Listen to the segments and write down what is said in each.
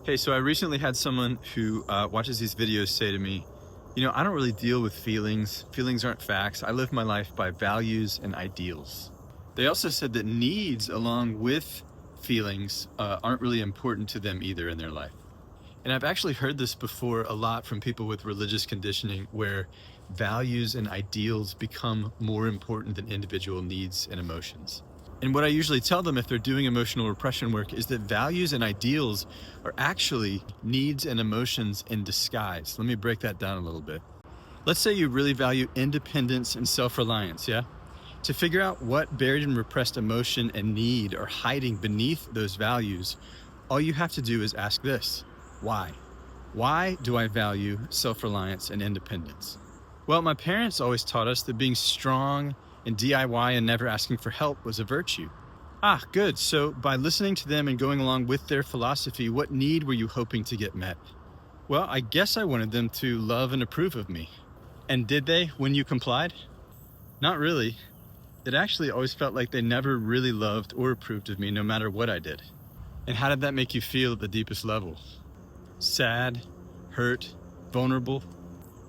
Hey, so I recently had someone who watches these videos say to me, I don't really deal with feelings. Feelings aren't facts. I live my life by values and ideals. They also said that needs, along with feelings, aren't really important to them either in their life. And I've actually heard this before a lot from people with religious conditioning, where values and ideals become more important than individual needs and emotions. And what I usually tell them if they're doing emotional repression work is that values and ideals are actually needs and emotions in disguise. Let me break that down a little bit. Let's say you really value independence and self-reliance, yeah? To figure out what buried and repressed emotion and need are hiding beneath those values, all you have to do is ask this: why? Why do I value self-reliance and independence? Well, my parents always taught us that being strong and DIY and never asking for help was a virtue. Ah, good. So by listening to them and going along with their philosophy, what need were you hoping to get met? Well, I guess I wanted them to love and approve of me. And did they when you complied? Not really. It actually always felt like they never really loved or approved of me, no matter what I did. And how did that make you feel at the deepest level? Sad, hurt, vulnerable?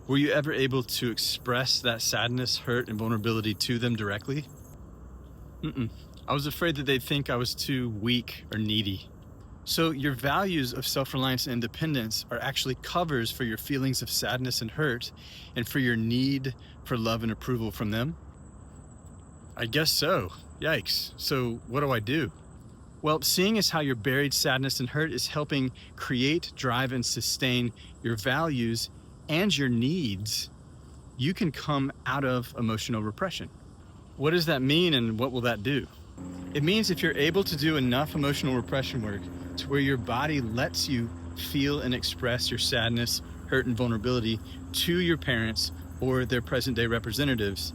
Were you ever able to express that sadness, hurt, and vulnerability to them directly? I was afraid that they'd think I was too weak or needy. So your values of self-reliance and independence are actually covers for your feelings of sadness and hurt, and for your need for love and approval from them? I guess so. Yikes. So what do I do? Well, seeing as how your buried sadness and hurt is helping create, drive, and sustain your values and your needs, you can come out of emotional repression. What does that mean, and what will that do? It means if you're able to do enough emotional repression work to where your body lets you feel and express your sadness, hurt, and vulnerability to your parents or their present day representatives,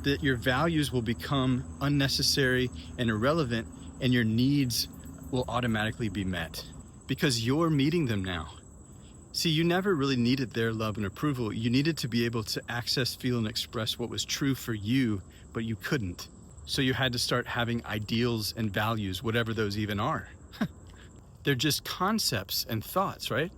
that your values will become unnecessary and irrelevant, and your needs will automatically be met because you're meeting them now. See, you never really needed their love and approval. You needed to be able to access, feel, and express what was true for you, but you couldn't. So you had to start having ideals and values, whatever those even are. They're just concepts and thoughts, right?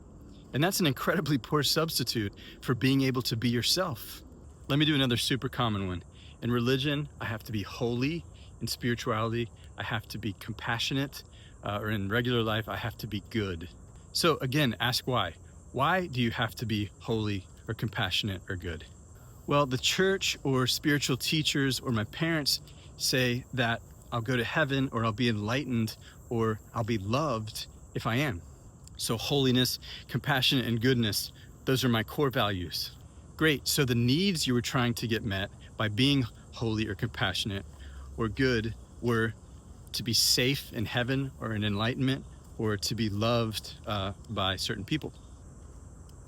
And that's an incredibly poor substitute for being able to be yourself. Let me do another super common one. In religion, I have to be holy. In spirituality, I have to be compassionate. Or in regular life, I have to be good. So again, ask why. Why do you have to be holy or compassionate or good? Well, the church or spiritual teachers or my parents say that I'll go to heaven, or I'll be enlightened, or I'll be loved if I am. So holiness, compassion, and goodness, those are my core values. Great. So the needs you were trying to get met by being holy or compassionate or good were to be safe in heaven or in enlightenment, or to be loved by certain people.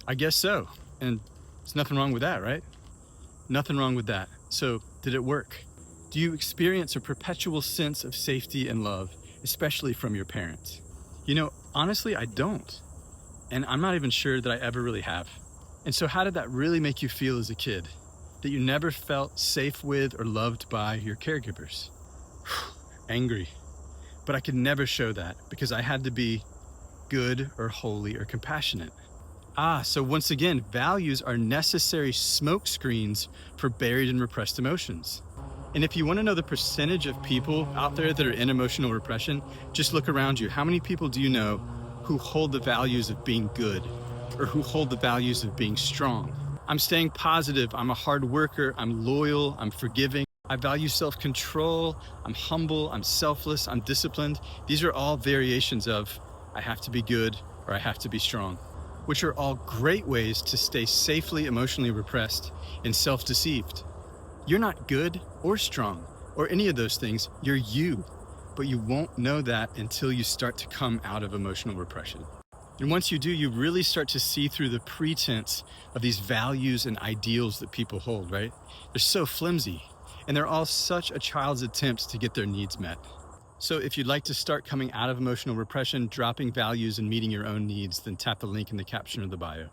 I guess so. And there's nothing wrong with that, right? Nothing wrong with that. So did it work? Do you experience a perpetual sense of safety and love, especially from your parents? Honestly, I don't. And I'm not even sure that I ever really have. And so how did that really make you feel as a kid? That you never felt safe with or loved by your caregivers? Angry. But I could never show that because I had to be good or holy or compassionate. So once again, values are necessary smoke screens for buried and repressed emotions. And if you want to know the percentage of people out there that are in emotional repression, just look around you. How many people do you know who hold the values of being good, or who hold the values of being strong? I'm staying positive, I'm a hard worker, I'm loyal, I'm forgiving, I value self-control, I'm humble, I'm selfless, I'm disciplined. These are all variations of I have to be good or I have to be strong, which are all great ways to stay safely emotionally repressed and self-deceived. You're not good or strong or any of those things. You're you, but you won't know that until you start to come out of emotional repression. And once you do, you really start to see through the pretense of these values and ideals that people hold, right? They're so flimsy, and they're all such a child's attempts to get their needs met. So if you'd like to start coming out of emotional repression, dropping values and meeting your own needs, then tap the link in the caption of the bio.